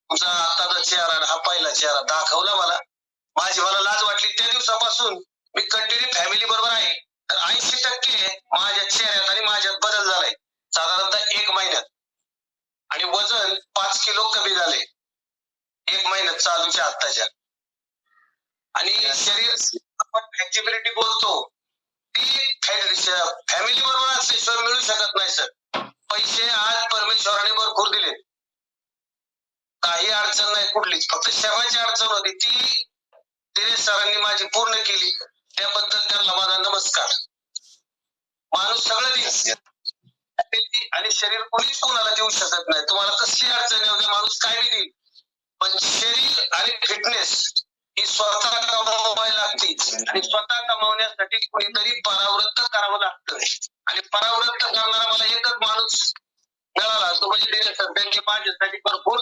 तुमचा आत्ताचा चेहरा हा पहिला चेहरा दाखवला मला लाज वाटली. त्या दिवसापासून मी कंटिन्यू फॅमिली बरोबर आहे. तर 80% माझ्या चेहऱ्यात आणि माझ्यात बदल झालाय साधारणतः 1 महिन्यात. आणि वजन 5 किलो कमी झाले 1 महिन्यात चालूच्या आत्ताच्या. आणि शरीर आपण फ्लेक्झिबिलिटी बोलतो ती फॅमिली बरोबर असल्याशिवाय मिळू शकत नाही सर. पैसे आज परमेश्वराने भरपूर दिले, काही अडचण नाही कुठलीच, फक्त शरीराची अडचण होती ती दिनेश सरांनी माझी पूर्ण केली. त्याबद्दल त्यांना माझा नमस्कार. माणूस सगळं देईल आणि शरीर कोणीच कोणाला देऊ शकत नाही. तुम्हाला कसली अडचण येऊ दे, माणूस काय बी देईल, पण शरीर आणि फिटनेस ही स्वतः कमवावी लागते आणि स्वतः कमवण्यासाठी कोणीतरी परावृत्त करावं लागतं. आणि परावृत्त करणारा मला एकच माणूस मिळाला तो म्हणजे दिनेश सर. त्यांची माझ्यासाठी भरपूर